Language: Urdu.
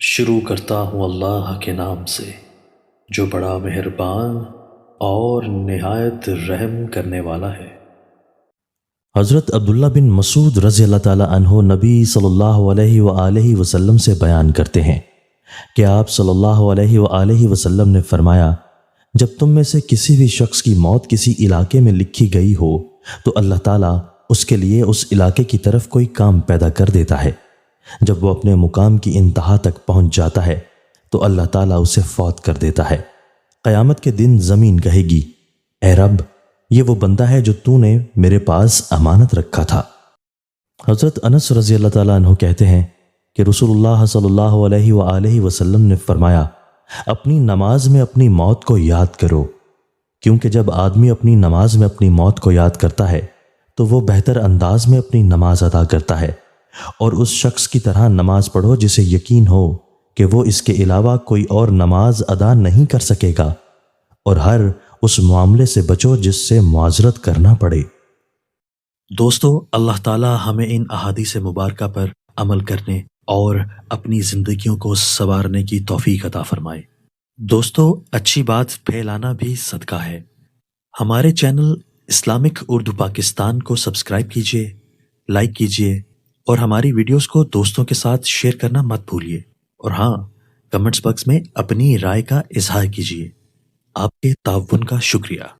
شروع کرتا ہوں اللہ کے نام سے جو بڑا مہربان اور نہایت رحم کرنے والا ہے۔ حضرت عبداللہ بن مسعود رضی اللہ تعالی عنہ نبی صلی اللہ علیہ وآلہ وسلم سے بیان کرتے ہیں کہ آپ صلی اللہ علیہ وآلہ وسلم نے فرمایا، جب تم میں سے کسی بھی شخص کی موت کسی علاقے میں لکھی گئی ہو تو اللہ تعالیٰ اس کے لیے اس علاقے کی طرف کوئی کام پیدا کر دیتا ہے۔ جب وہ اپنے مقام کی انتہا تک پہنچ جاتا ہے تو اللہ تعالیٰ اسے فوت کر دیتا ہے۔ قیامت کے دن زمین کہے گی، اے رب، یہ وہ بندہ ہے جو تو نے میرے پاس امانت رکھا تھا۔ حضرت انس رضی اللہ تعالیٰ عنہ کہتے ہیں کہ رسول اللہ صلی اللہ علیہ وآلہ وسلم نے فرمایا، اپنی نماز میں اپنی موت کو یاد کرو، کیونکہ جب آدمی اپنی نماز میں اپنی موت کو یاد کرتا ہے تو وہ بہتر انداز میں اپنی نماز ادا کرتا ہے، اور اس شخص کی طرح نماز پڑھو جسے یقین ہو کہ وہ اس کے علاوہ کوئی اور نماز ادا نہیں کر سکے گا، اور ہر اس معاملے سے بچو جس سے معذرت کرنا پڑے۔ دوستو، اللہ تعالی ہمیں ان احادیث مبارکہ پر عمل کرنے اور اپنی زندگیوں کو سنوارنے کی توفیق عطا فرمائے۔ دوستو، اچھی بات پھیلانا بھی صدقہ ہے۔ ہمارے چینل اسلامک اردو پاکستان کو سبسکرائب کیجئے، لائک کیجئے اور ہماری ویڈیوز کو دوستوں کے ساتھ شیئر کرنا مت بھولیے، اور ہاں، کمنٹس باکس میں اپنی رائے کا اظہار کیجئے۔ آپ کے تعاون کا شکریہ۔